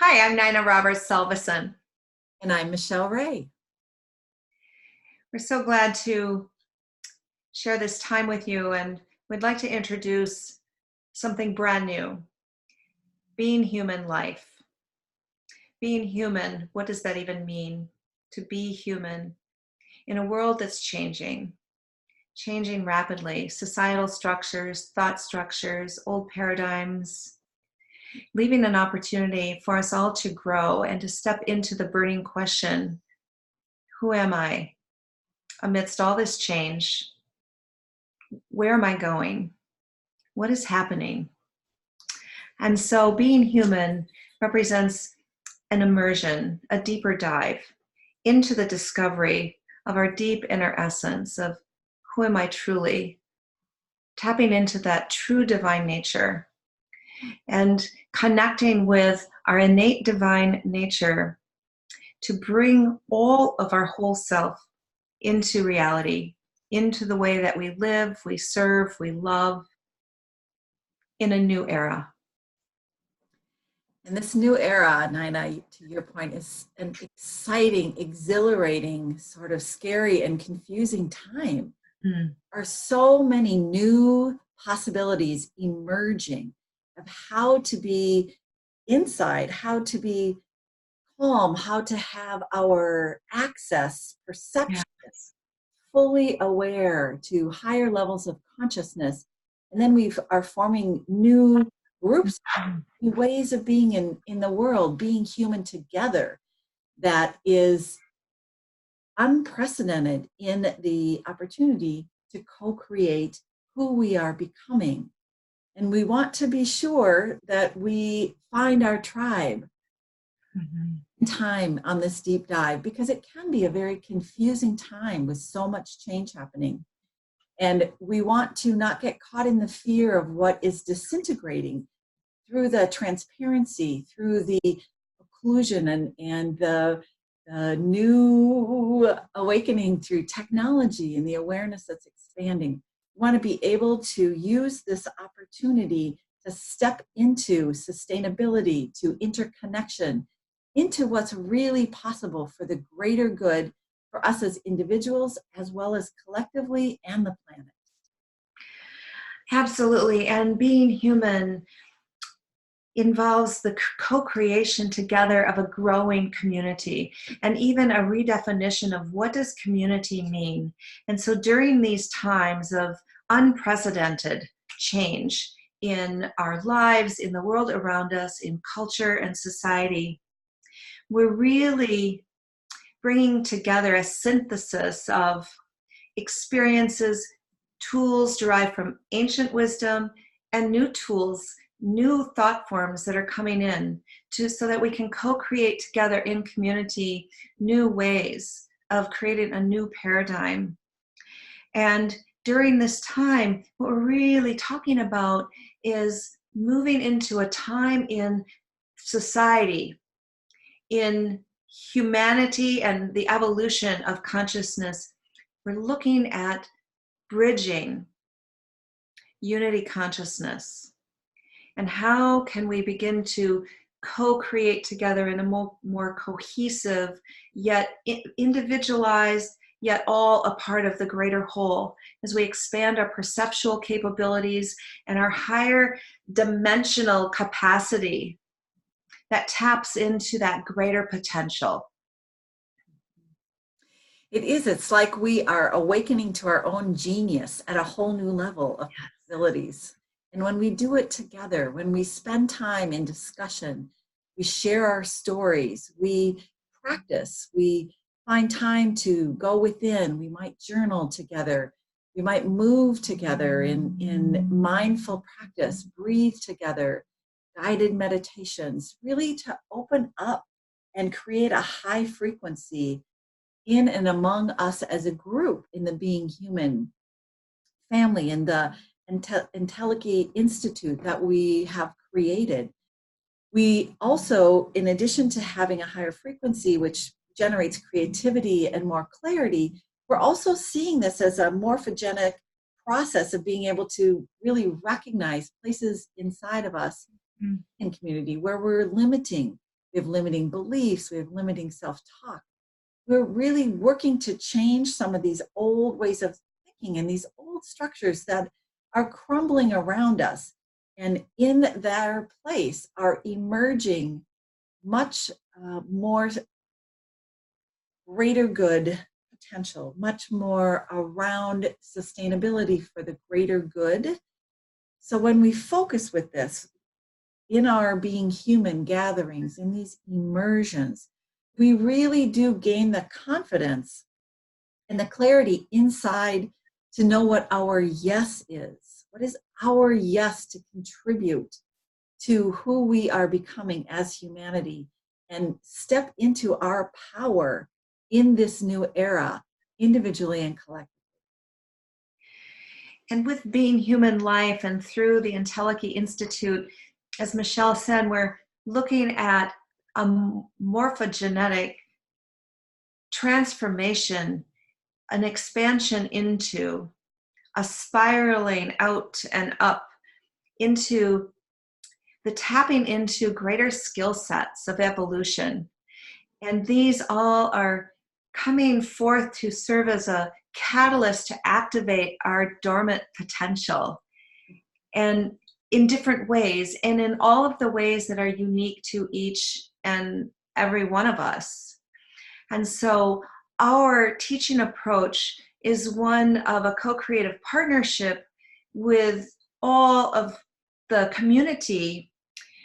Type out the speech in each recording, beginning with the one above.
Hi, I'm Nina Roberts Salveson. And I'm Michelle Ray. We're so glad to share this time with you, and we'd like to introduce something brand new: being human life. Being human, what does that even mean? To be human in a world that's changing rapidly. Societal structures, thought structures, old paradigms, leaving an opportunity for us all to grow and to step into the burning question: who am I amidst all this change? Where am I going? What is happening? And so being human represents an immersion, a deeper dive into the discovery of our deep inner essence of who am I truly, tapping into that true divine nature and connecting with our innate divine nature to bring all of our whole self into reality, into the way that we live, we serve, we love in a new era. And this new era, Nina, to your point, is an exciting, exhilarating, sort of scary and confusing time. Mm. There are so many new possibilities emerging of how to be inside, how to be calm, how to have our access, perception Yes. fully aware to higher levels of consciousness. And then we are forming new groups, Mhm. new ways of being in the world, being human together, that is unprecedented in the opportunity to co-create who we are becoming. And we want to be sure that we find our tribe Mhm. in time on this deep dive, because it can be a very confusing time with so much change happening. And we want to not get caught in the fear of what is disintegrating through the transparency, through the occlusion and the new awakening through technology and the awareness that's expanding. We want to be able to use this opportunity to step into sustainability, to interconnection, into what's really possible for the greater good for us as individuals, as well as collectively and the planet. Absolutely. And being human involves the co-creation together of a growing community and even a redefinition of what does community mean. And so during these times of unprecedented change in our lives, in the world around us, in culture and society, we're really bringing together a synthesis of experiences, tools derived from ancient wisdom, and new tools, new thought forms that are coming in so that we can co-create together in community new ways of creating a new paradigm. And during this time, what we're really talking about is moving into a time in society, in humanity and the evolution of consciousness. We're looking at bridging unity consciousness and how can we begin to co-create together in a more cohesive yet individualized yet all a part of the greater whole as we expand our perceptual capabilities and our higher dimensional capacity that taps into that greater potential. It is. It's like we are awakening to our own genius at a whole new level of possibilities. And when we do it together, when we spend time in discussion, we share our stories, we practice, we find time to go within, we might journal together, we might move together in mindful practice, breathe together, guided meditations, really to open up and create a high frequency in and among us as a group in the Being Human family and the Entelechy Institute that we have created. We also, in addition to having a higher frequency, which generates creativity and more clarity, we're also seeing this as a morphogenic process of being able to really recognize places inside of us Mm. in community where we're limiting we have limiting beliefs, we have limiting self-talk. We're really working to change some of these old ways of thinking and these old structures that are crumbling around us. And in their place are emerging much more greater good potential, much more around sustainability for the greater good. So when we focus with this in our being human gatherings, in these immersions, we really do gain the confidence and the clarity inside to know what our yes is. What is our yes to contribute to who we are becoming as humanity, and step into our power in this new era, individually and collectively. And with Being Human Life and through the Entelechy Institute, as Michelle said, we're looking at a morphogenetic transformation, an expansion into, a spiraling out and up into the tapping into greater skill sets of evolution. And these all are coming forth to serve as a catalyst to activate our dormant potential, and in different ways, and in all of the ways that are unique to each and every one of us. And so our teaching approach is one of a co-creative partnership with all of the community,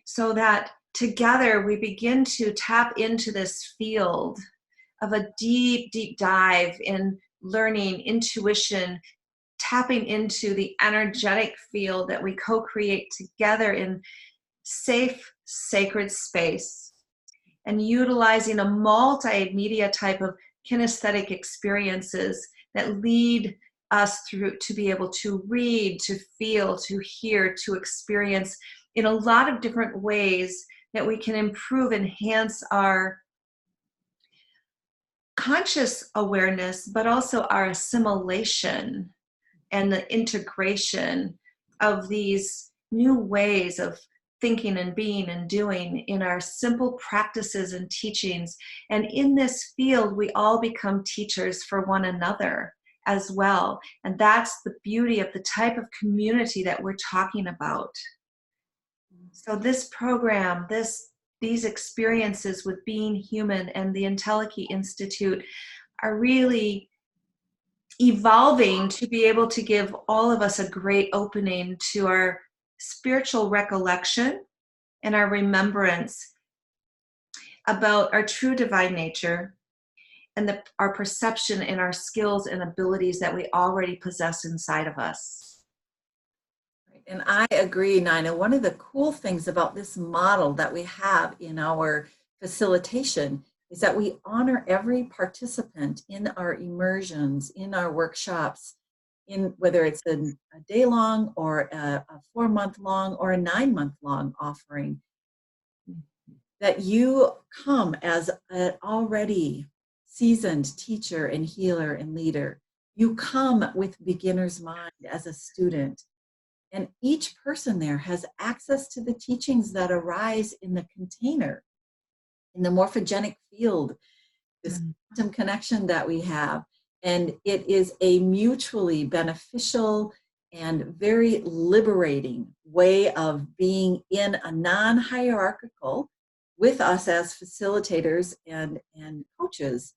so that together we begin to tap into this field of a deep, deep dive in learning, intuition, tapping into the energetic field that we co-create together in safe, sacred space, and utilizing a multimedia type of kinesthetic experiences that lead us through to be able to read, to feel, to hear, to experience in a lot of different ways that we can improve, enhance our conscious awareness, but also our assimilation and the integration of these new ways of thinking and being and doing in our simple practices and teachings. And in this field, we all become teachers for one another as well. And that's the beauty of the type of community that we're talking about. So this program, these experiences with Being Human and the Entelechy Institute are really evolving to be able to give all of us a great opening to our spiritual recollection and our remembrance about our true divine nature, and our perception and our skills and abilities that we already possess inside of us. And I agree, Nina. One of the cool things about this model that we have in our facilitation is that we honor every participant in our immersions, in our workshops, in whether it's a day long or a 4-month long or a 9-month long offering, that you come as an already seasoned teacher and healer and leader. You come with beginner's mind as a student. And each person there has access to the teachings that arise in the container, in the morphogenic field, this quantum connection that we have. And it is a mutually beneficial and very liberating way of being in a non-hierarchical with us as facilitators and coaches.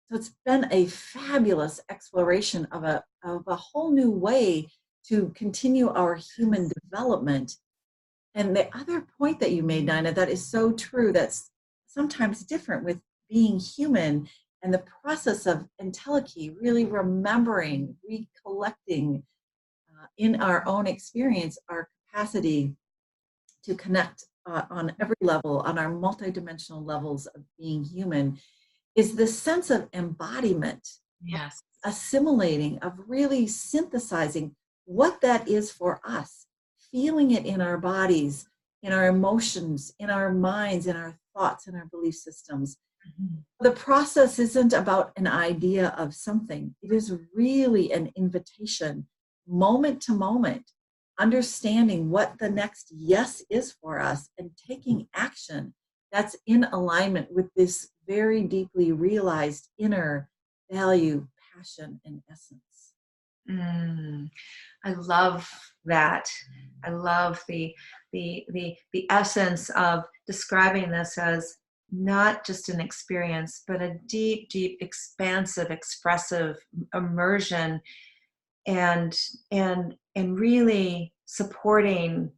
So it's been a fabulous exploration of a whole new way to continue our human development. And the other point that you made, Nina, that is so true, that's sometimes different with being human and the process of entelechy, really remembering, recollecting in our own experience, our capacity to connect on every level, on our multidimensional levels of being human, is the sense of embodiment. Yes. Assimilating, of really synthesizing what that is for us, feeling it in our bodies, in our emotions, in our minds, in our thoughts, in our belief systems. Mm-hmm. The process isn't about an idea of something. It is really an invitation, moment to moment, understanding what the next yes is for us and taking action that's in alignment with this very deeply realized inner value, passion, and essence. Mm, I love that. I love the essence of describing this as not just an experience, but a deep, deep, expansive, expressive immersion, and and really supporting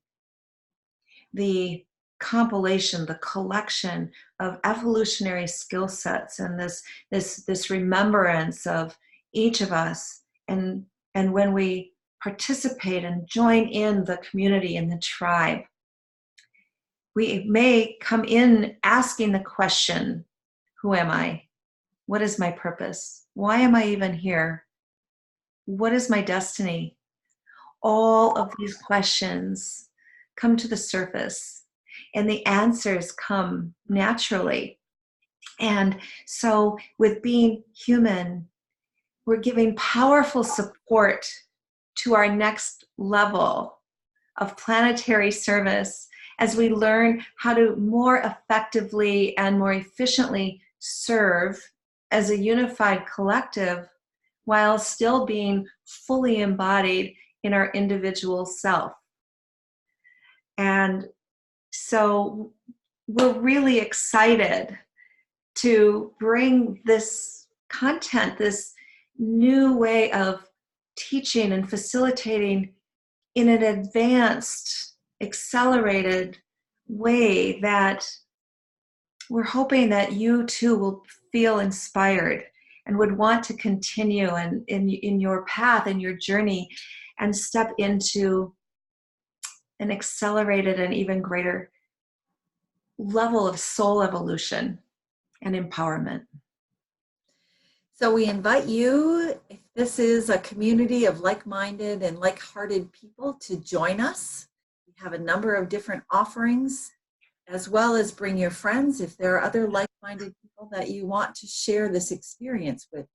the compilation, the collection of evolutionary skill sets, and this remembrance of each of us, and when we participate and join in the community and the tribe, we may come in asking the question, who am I? What is my purpose? Why am I even here? What is my destiny? All of these questions come to the surface, and the answers come naturally. And so, with being human, we're giving powerful support to our next level of planetary service as we learn how to more effectively and more efficiently serve as a unified collective while still being fully embodied in our individual self. And so we're really excited to bring this content, this new way of teaching and facilitating in an advanced, accelerated way that we're hoping that you too will feel inspired and would want to continue in your path and your journey and step into an accelerated and even greater level of soul evolution and empowerment. So we invite you, if this is a community of like-minded and like-hearted people, to join us. We have a number of different offerings, as well as bring your friends if there are other like-minded people that you want to share this experience with.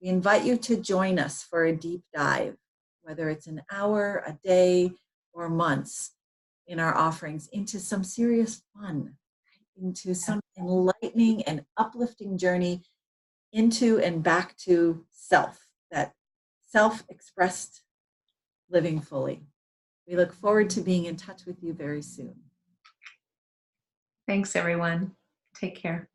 We invite you to join us for a deep dive, whether it's an hour, a day, or months in our offerings, into some serious fun, into some enlightening and uplifting journey into and back to self, that self-expressed living fully. We look forward to being in touch with you very soon. Thanks, everyone. Take care.